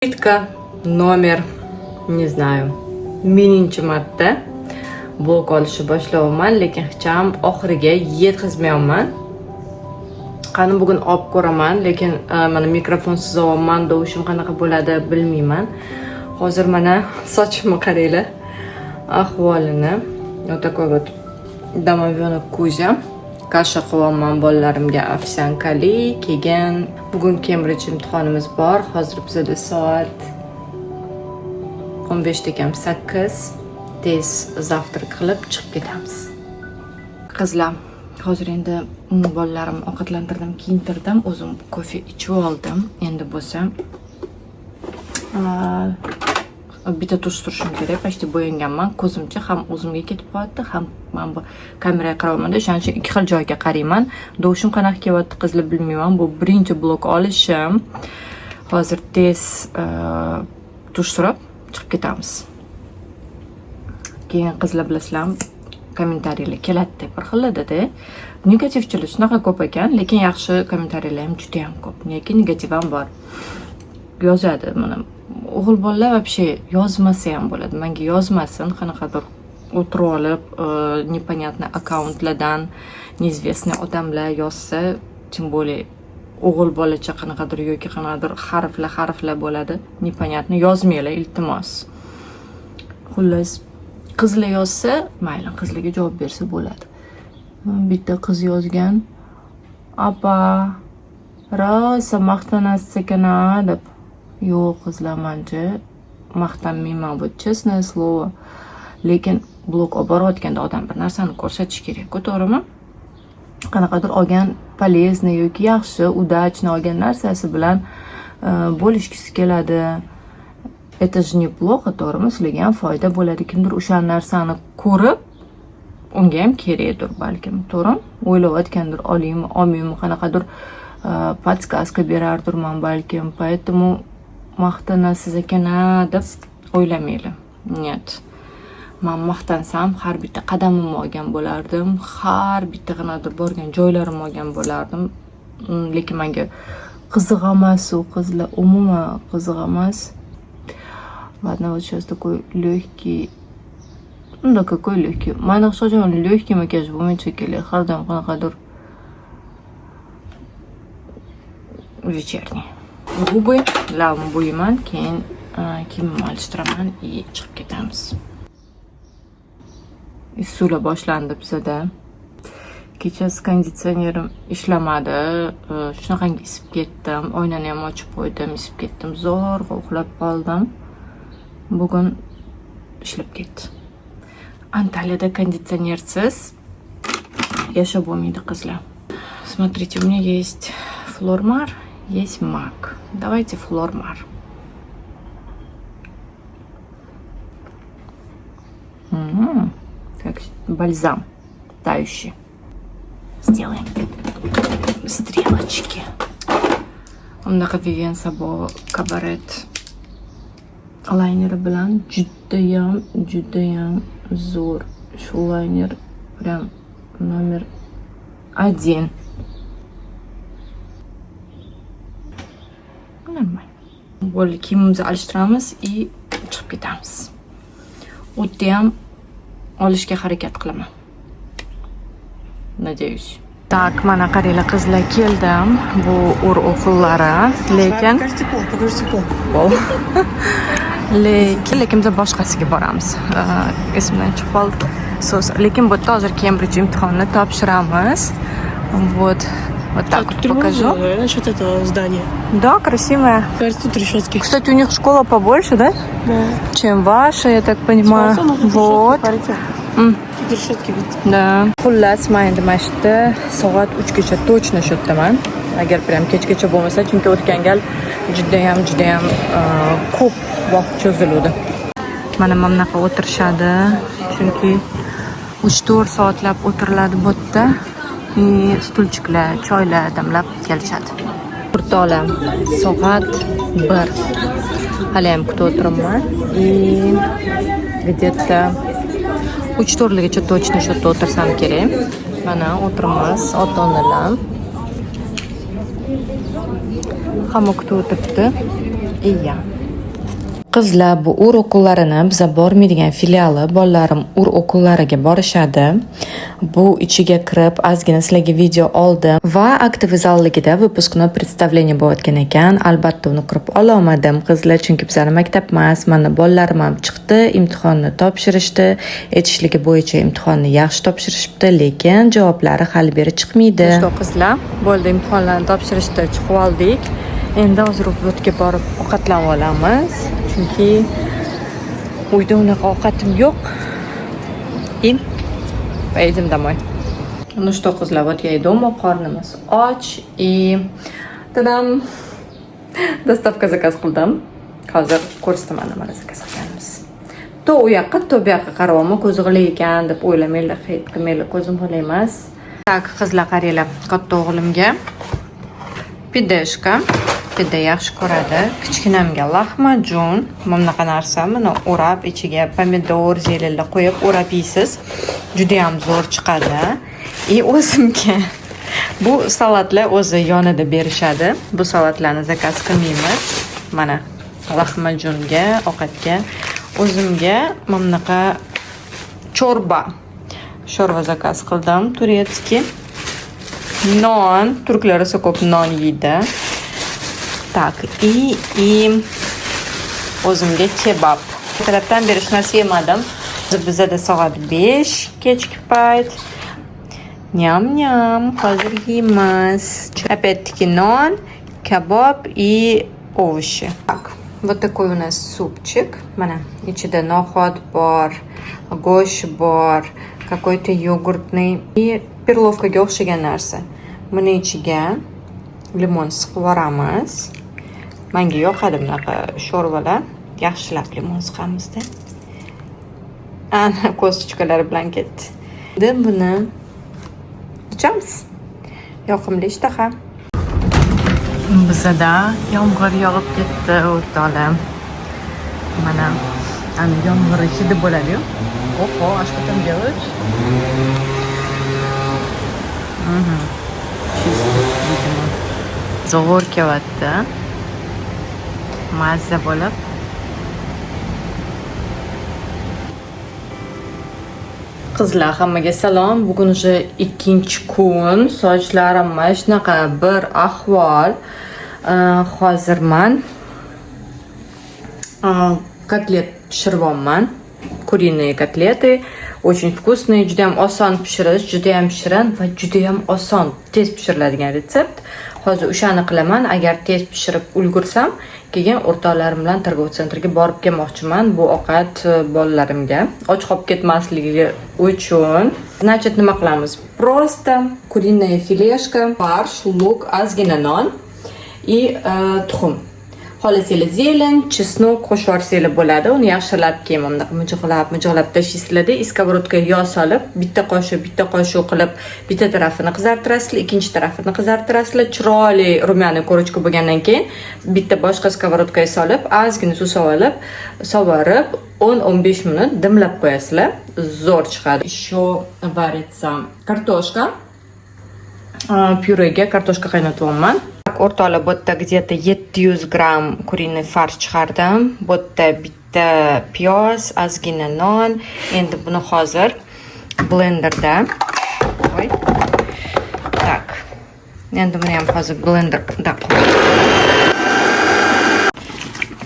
Попытка номер, не знаю, minginchi marta blok olishni boshlayapman, lekin hech ham oxiriga yetkazmayapman. Qani bugun olib ko'raman, lekin mana mikrofonsiz olyapman, dovushim qanaqa bo'ladi bilmayman. Hozir mana sochimni qaranglar, ahvolini. Вот такой вот домовенок Kuzya. Kasha qilyapman bolalarimga afsankali. Keyin bugun Cambridge imtihonimiz bor. Hozir bizda soat 15 kam 8. Tez zavtrak qilib chiqib ketamiz. Qizlar, hozir endi bolalarimni ovqatlantirdim, kiyintirdim, o'zim kofe ichib oldim. Endi bo'lsa bitta tush surishim kerak, почти bo'yanganman. Ko'zimcha ham o'zimga ketib qoldi, ham men bu kameraga qarayapman-da, o'shaning uchun ikki xil joyga qarayman. Dovushim qanaqa kelyapti qizlar bilmayman. Bu birinchi blok olishim. Hozir tez tush surib chiqib ketamiz. Keyin qizlar bilasizlarmi, kommentariyalar keladi bir xillarda-da. Negativchilar shunaqa ko'p ekan, lekin yaxshi kommentariyalar ham juda ham ko'p. Lekin negativ ham bor. Yozadi mana o'g'il bolalar вообще yozmasa ham bo'ladi. Menga yozmasin, qanaqadir o'tirib olib, непонятно akkauntlardan неизвестный odamlar yozsa, тем более o'g'il bolacha qanaqadir yoki qanaqadir harflar bo'ladi. Непонятно yozmanglar, iltimos. Xullas, qizlar yozsa, mayli, qizlarga javob bersa bo'ladi. Bitta qiz yozgan: "Apa, rosa maqtanasiz ekan-a?" deb. Yo'q, qizlar, mencha maqtanmayman, bu chestное слово. Lekin blok olib borayotganda odam bir narsani ko'rsatish kerak-ku, to'g'rimi? Qanaqadir olgan полезный yoki yaxshi, удачный olgan narsasi bilan bo'lishkisi keladi. Это же неплохо, to'g'rimi? Sizlarga ham foyda bo'ladi. Kimdir o'sha narsani ko'rib, unga ham kerakdir balkim, to'g'rimi? O'ylayotgandir, olaymi, olmaymi, qanaqadir podskaska berardirman balkim. Поэтому maqtanasiz ekan-a deb o'ylamanglar. Нет. Men maqtansam har bitta qadamimni olgan bo'lardim, har bitta qanaqadir borgan joylarimni olgan bo'lardim. Lekin menga qiziq emas u qizlar, umuman qiziq emas. Ладно, вот сейчас такой легкий. Ну да, какой легкий. Mana o'xshagan lегкий makiyaj bo'lmaycha kerak. Har doim qanaqadir вечерний. Губы lavni bo'yaman, keyin kiyimimni almashtiraman и chiqib ketamiz. Issiqlar boshlandi bizda. Kechasi konditsionerim ishlamadi. Shunaqangi isib ketdim. Oynani ham ochib qo'ydim, isib ketdim. Zo'rg'a uxlab qoldim. Bugun ishlab ketdi. Antaliyada konditsionersiz yashab bo'lmaydi, qizlar. Смотрите, у меня есть Flormar, есть MAC. Давайте Flormar. Как бальзам тающий. Сделаем стрелочки. Unaqa Vivienne Sabo kabaret layneri bilan judayam zo'r. Shu layner прям номер 1. Нормально. Bo'ldi, kiyimimizni alishtiramiz и chiqib ketamiz. O'tda ham olishga harakat qilaman. Надеюсь. Так, mana qaranglar qizlar, keldim. Bu o'r-o'fillari, lekin lekin biz boshqasiga boramiz. Esimdan chiqib qoldi so'z. Lekin bu yerda hozir Cambridge imtihonini topshiramiz. Вот так вот покажу. Насчет этого здания. Да, красивая. Кажется, тут решетки. Кстати, у них школа побольше, да? Да. Чем ваша, я так понимаю. Вот. Тут решетки ведь. Да. Xullas, men endi mana shu yerda soat 3 gacha точно shu yerdaman. Agar prям kechgacha bo'lmasa, chunki o'tgan gal judayam ko'p vaqt cho'zildi. Mana bunaqa o'tirishadi, chunki 3-4 soatlab o'tiriladi bu yerda. Stulchiklar, choylar damlab kelishadi. Turtola soat 1. Hali ham kutib o'tiribman. Где-то 3-4gacha точно shu yerda o'tirsam kerak. Mana o'tiramiz, ota-onalar. Hamma kutib o'tiribdi. Iya. Qizlar bu ur o'qullarini biza bormaydigan filiali, bolalarim ur o'qullariga borishadi. Bu ichiga kirib ozgina sizlarga video oldim va aktivizalligida выпускной представление bo'layotgan ekan. Albatta uni kirib ololmadim qizlar, chunki bizning maktab emas. Mana bolalarim ham chiqdi, imtihonni topshirishdi. Aytishligi bo'yicha imtihonni yaxshi topshirishibdi, lekin javoblari hali beri chiqmaydi. Что qizlar, bo'ldi, imtihonlarni topshirishdi, chiqib oldik. Endi hozir o'tga borib ovqatlanib olamiz. Chunki uyda unaqa ovqatim yo'q. Поедем домой. Ну что, qizlar, вот я и дома, qornimiz och. И tadam, dostavka zakaz qildim. Hozir ko'rsataman nimani zakaz qilganimiz. To u yoqqa, to bu yoqqa qaravman, ko'zi g'ilay ekan deb o'ylamanglar, hech qilmanglar, ko'zim g'ilay emas. Tak, qizlar qaranglar, katta o'g'limga pideshka. Pide yaxshi ko'radi. Kichkinamga lahmajun, bunaqa narsa, buni o'rab, ichiga pomidor, zelenlar qo'yib o'rab yeysiz. Juda ham zo'r chiqadi. O'zimga bu salatlar o'zi yonida berishadi. Bu salatlarni zakaz qilmaymiz. Mana lahmajunga, ovqatga, o'zimga bunaqa sho'rva zakaz qildim, turetskiy. Non, turklar esa ko'p non yeydi. Так, и o'zimga kebab. Tarafdan berish narsa yemadim. Bizada soat 5 kechki payt. Nyam, hozir yeymiz. Опять-таки non, kebab и овощи. Так, вот такой у нас супчик. Mana, ichida no'xat bor, go'sht bor, какой-то yogurtный и perlovkaga o'xshagan narsa. Buni ichiga limon siqib yuboramiz. Menga yoqadi bunaqa sho'rvalar. Yaxshilab limon siqamizda. Ana ko'zchikalari bilan ketdi. Endi buni ichamiz. Yoqimli ishtaha. Bizada yomg'ir yog'ib ketdi, o'rtoqlar. Mana ana yomg'ir hidi bo'ladi-yu. Oho, аж потом делаешь. Чисто, видимо. Zo'r kelyapti. Mazza bo'lib. Qizlar, hammaga salom. Bugun уже ikkinchi kun. Sochlarim mana shunaqa bir ahvol. Hozir men kotlet pishiribman. Куриные котлеты. Очень вкусные, juda ham oson pishirish, juda ham shirin va juda ham oson, tez pishiriladigan retsept. Hozir o'shani qilaman. Agar tez pishirib ulgursam, keyin o'rtoqlarim bilan торговый centrga borib kelmoqchiman. Bu ovqat bolalarimga och qolib ketmasligi uchun. Значит, nima qilamiz? Просто куриная филешка, farsh, luk, ozgina non и tuxum. Xolasanglar zelen, chesnok qo'shib yuborsanglar bo'ladi. Uni yaxshilab keyin bunday mijg'ilab tashlaysizlar-da, iskaborodkaga yog' solib, bitta qoshiq qilib, bitta tarafini qizartirasizlar, ikkinchi tarafini qizartirasizlar. Chiroyli rumyani korочка bo'lgandan keyin bitta boshqa iskaborodkaga solib, ozgina suv sovurib, 10-15 minut dimlab qo'yasizlar. Zo'r chiqadi. Еще varится kartoshka. Pyurega kartoshka qaynatyapman. O'rtoqlar, bu yerda где-то 700 gramm kуриный farsh chiqardim. Bu yerda bitta piyoz, ozgina non. Endi buni hozir blenderda. Tak. Endi buni ham hozir blenderda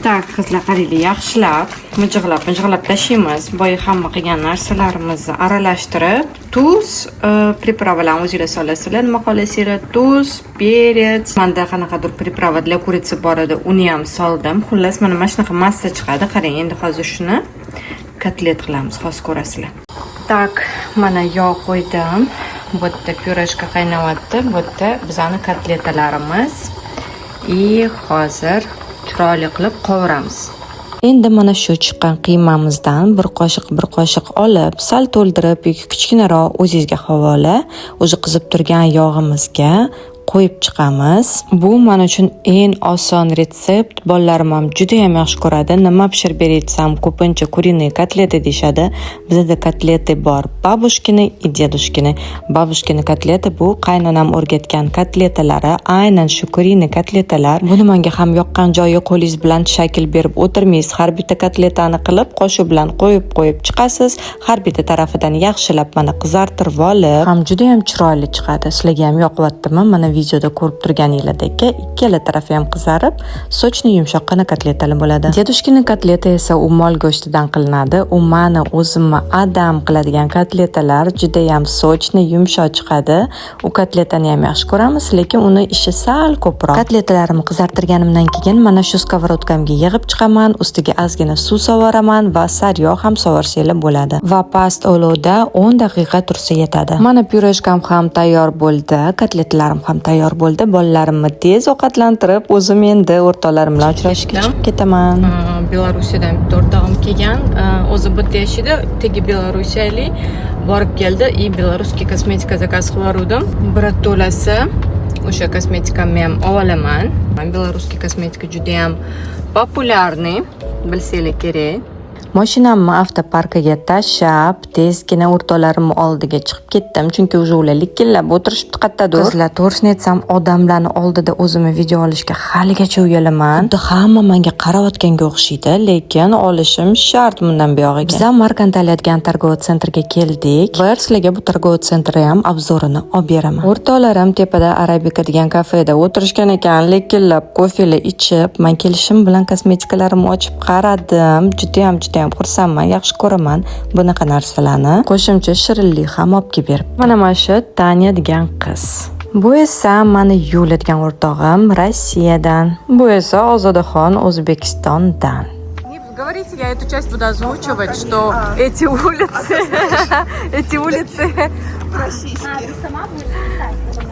Tak, qizlar, qaranglar, yaxshilab mijg'ilab tashlaymiz. Boya hamma qilgan narsalarimizni aralashtirib, tuz, pripravalarni o'zingizlar solasizlar. Nima xohlasanglar, tuz, perets. Menda qanaqadir priprava для kурицы bor edi, uni ham soldim. Xullas, mana shunaqa massa chiqadi. Qarang, endi hozir shuni kotlet qilamiz, hozir ko'rasizlar. Tak, mana yog' qo'ydim. Bu yerda pyureshka qaynayapti. Bu yerda bizning kotletlarimiz. И hozir chiroyli qilib qovuramiz. Endi mana shu chiqqan qiymamizdan bir qoshiq olib, sal to'ldirib yoki kichkinaroq o'zingizga havola, o'zi qizib turgan yog'imizga qo'yib chiqamiz. Bu men uchun eng oson retsept. Bolalarim ham juda ham yaxshi ko'radi. Nima pishirib bersam, ko'pincha kuriy kotleti deyshadi. Bizda kotleti bor. Babushkini, dedushkini. Babushkini kotleti bu qaynonam o'rgatgan kotletalari, aynan shu kuriy kotletalar. Buni menga ham yoqqan joyi qo'lingiz bilan shakl berib o'tirmaysiz. Har bitta kotletani qilib qo'shiq bilan qo'yib chiqasiz. Har bitta tarafidan yaxshilab mana qizartirib olib, ham juda ham chiroyli chiqadi. Sizlarga ham yoqyaptimi? Mana videoda ko'rib turganingizdek, ikkala tarafi ham qizarib, sochni yumshoqqina kotletali bo'ladi. Dedushkini kotleta esa u mol go'shtidan qilinadi. U meni o'zimni adam qiladigan kotletalar juda ham sochni yumshoq chiqadi. U kotletani ham yaxshi ko'ramiz, lekin uni ishi sal ko'proq. Kotletalarimni qizartirganimdan keyin mana shu skоворodkamga yig'ib chiqaman, ustiga ozgina suv sovoraman va sariyog' ham sovorsanglar bo'ladi. Va past olovda 10 daqiqa tursa yetadi. Mana pyureshkam ham tayyor bo'ldi, kotletlarim ham tayyor bo'ldi. Bolalarimni tez ovqatlantirib, o'zim endi o'rtoqlarim bilan uchrashishga chiqib ketaman. Belorussiyadan bitta o'rtog'im kelgan, o'zi bitta yashaydi, tegi belorusiyalik, borib keldi и beloruskiy kosmetika zakaz qilib yubordim. Birato'lasi o'sha kosmetikani ham olaman. Beloruskiy kosmetika juda ham populyarniy, bilsanglar kerak. Mashinamni avtoparkiga tashlab, tezgina o'rtoqlarimni oldiga chiqib ketdim, chunki уже ular likillab o'tirishibdi qayerdadir. Qizlar, to'g'risini aytsam, odamlarni oldida o'zimni video olishga haligacha uyalaman. Xuddi hamma menga qarayotganga o'xshaydi, lekin olishim shart bundan buyog'iga. Biz ham Markantaliya degan торговый sentrga keldik va sizlarga bu торговый sentrni ham obzorini olib beraman. O'rtoqlarim tepada Arabika degan kafeda o'tirishgan ekan, likillab kofelar ichib, men kelishim bilan kosmetikalarimni ochib qaradim. Juda ham xursandman, yaxshi ko'raman bunaqa narsalarni. Qo'shimcha shirinlik ham olib kelib berib. Mana shu Tanya degan qiz. Bu esa meni Yuliya degan o'rtog'im Rossiyadan. Bu esa Ozodaxon O'zbekistondan. Говорите, я эту часть буду озвучивать, что эти улицы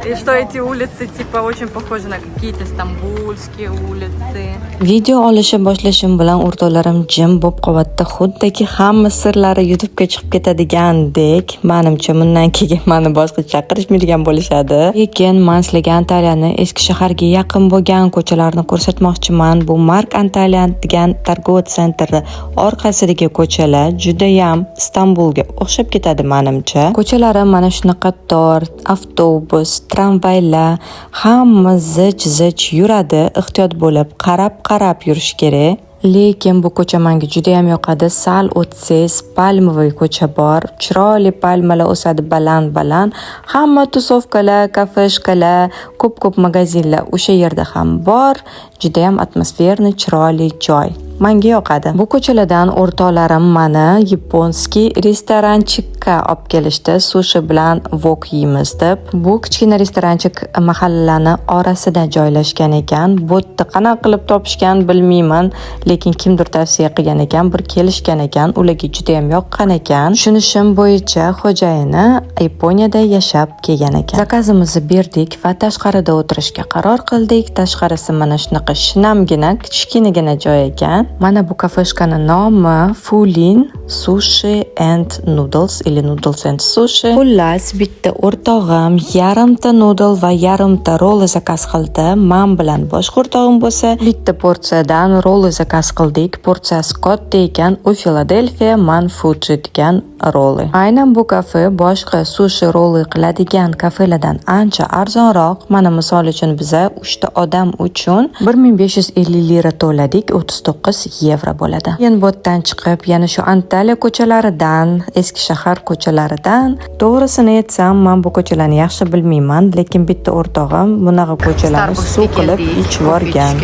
и что эти улицы типа очень похожи на какие-то стамбульские улицы. Video olishib boshlashim bilan o'rtoqlarim jim bo'lib qolyapti, xuddiki hamma sirlari YouTube'ga chiqib ketadigandek. Menimcha bundan keyin meni boshqa chaqirishmaydigan bo'lishadi. Lekin men sizlarga Antaliyani eski shaharga yaqin bo'lgan ko'chalarni ko'rsatmoqchiman. Bu Mark Antaliya degan торговый sentrni orqasidagi ko'chalar juda ham Istanbulga o'xshab ketadi menimcha. Ko'chalari mana shunaqa tor, avtobus, tramvaylar hamma zich yuradi. Ehtiyot bo'lib qarab yurish kerak. Lekin bu ko'cha menga juda ham yoqadi. Sal o'tsangiz palmovoy ko'cha bor. Chiroyli palmalar o'sadi baland. Hamma tusovkalar, kafeshkalar, ko'p magazinlar o'sha yerda ham bor. Juda ham atmosferniy, chiroyli joy. Menga yoqadi. Bu ko'chalardan o'rtoqlarim meni yaponskiy restoranchikka olib kelishdi. Sushi bilan wok yeymiz deb. Bu kichkina restoranchik mahallalarning orasida joylashgan ekan. Bu yerda qanaqa qilib topishgan bilmayman, lekin kimdir tavsiya qilgan ekan, bir kelishgan ekan, ularga juda ham yoqqan ekan. Tushunishim bo'yicha xo'jayini Yaponiyada yashab kelgan ekan. Zakazimizni berdik va tashqarida o'tirishga qaror qildik. Tashqarisi mana shunaqa shinamgina, kichkinagina joy ekan. Mana bu kafeshkani nomi Fulin Sushi and Noodles или Noodles and Sushi. Xullas, bitta o'rtog'im yarimta noodle va yarimta roll zakaz qildi. Men bilan boshqa o'rtog'im bo'lsa, bitta porsiyadan roll zakaz qildik. Porsiyasi katta ekan, u Philadelphia, men Fuji degan rolli. Aynan bu kafe boshqa sushi rolli qiladigan kafelardan ancha arzonroq. Mana misol uchun biza 3 ta odam uchun 1550 lira to'ladik, 39 yevro bo'ladi. Keyin botdan chiqib, yana shu Antaliya ko'chalaridan, eski shahar ko'chalaridan, to'g'risini aytsam, men bu ko'chalarni yaxshi bilmayman, lekin bitta o'rtog'im bunaqa ko'chalarni suv qilib ichib o'rgan.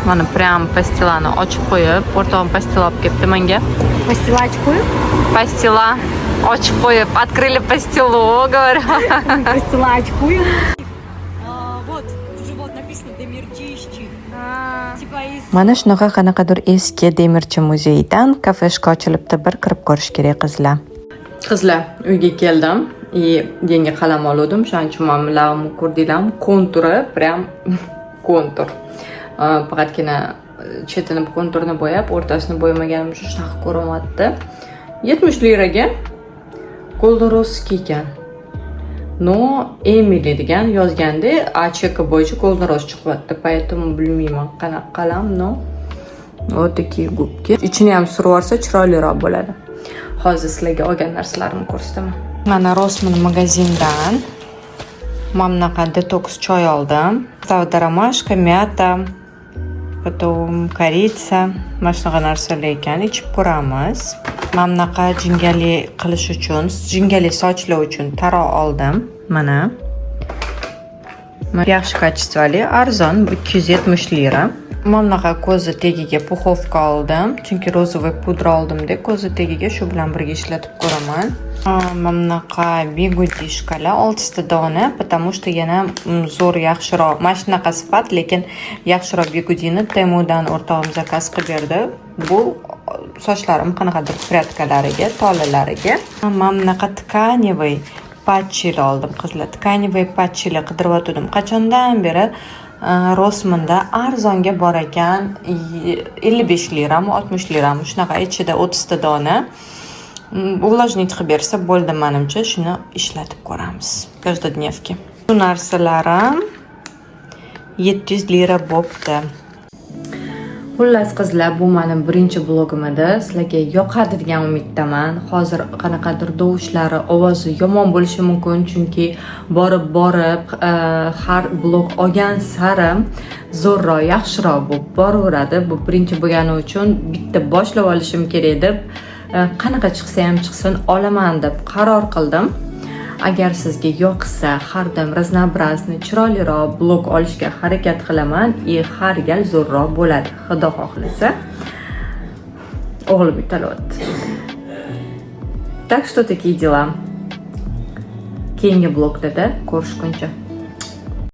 Mana prям pastilani ochib qo'yib, o'rtog'im pastila olib kelibdi menga. Пастилачку. Pastila ochib qo'yib, открыли пастилу, говорю. Пастилачку. Вот, живот написано Демирчищи. Mana shunaqa qanaqadir eski demirchi muzeyidan kafeshka ochilibdi, bir kirib ko'rish kerak qizlar. Qizlar, uyga keldim. Yangi qalam oldim. Shuning uchun mamlarimni ko'rdinglarmi? Konturi, prям kontur. Faqatgina chetini konturni bo'yab, o'rtasini bo'yamaganim uchun shunaqa ko'rinyapti. 70 liraga Golden Rose ekan. но Emily degan yozganda acheka bo'yicha qo'ldan rost chiqyapti, поэтому bilmayman qanaqa qalam, no. Вот такие губки. Ichini ham surib olsa chiroyliroq bo'ladi. Hozir sizlarga olgan narsalarimni ko'rsataman. Mana Rossmann magazindan mana bunaqa detoks choy oldim. Savdo ромашка, mята, потом koritsa, mana shunaqa narsalar ekan, ichib ko'ramiz. Mana bunaqa jingali qilish uchun, jingali sochlar uchun taro oldim. Mana. Yaxshi kачествoli, arzon 270 lira. Mana bunaqa ko'zi tegiga puxovka oldim, chunki rozovoy pudra oldim-da, ko'zi tegiga shu bilan birga ishlatib ko'raman. Mana bunaqa bigudishkalar 6 ta dona, потому что yana zo'r yaxshiroq. Mana shunaqa sifat, lekin yaxshiroq bigudini Temudan o'rtog'im zakaz qilib berdi. Bu sochlarim qanaqadir prядкалariga, tolalariga. Mana bunaqa тканевый patchili oldim, qizlar. Тканевый patchili qidirib o'tdim. Qachondan beri Rossmannda arzonga bor ekan, 55 lirami, 60 lirami, shunaqa ichida 30 ta dona. Увлажнить qilib bersa bo'ldi menimcha, shuni ishlatib ko'ramiz. Каждодневки. Bu narsalarim 700 lira bo'pti. Xullas qizlar, bu mening birinchi blogim edi. Sizlarga yoqadi degan umiddaman. Hozir qanaqadir dovushlari, ovozi yomon bo'lishi mumkin, chunki borib har blog olgan sari zo'rroq, yaxshiroq bo'lib boraveradi. Bu birinchi bo'lgani uchun bitta boshlab olishim kerak deb, qanaqa chiqsa ham chiqsin olaman deb qaror qildim. Agar sizga yoqsa, har doim raznoобразный, chiroyliroq blog olishga harakat qilaman, har gal zo'rroq bo'ladi. Xudo xohlasa. O'g'lim yutalyapti. Так что такие дела. Keyingi blogda ko'rishguncha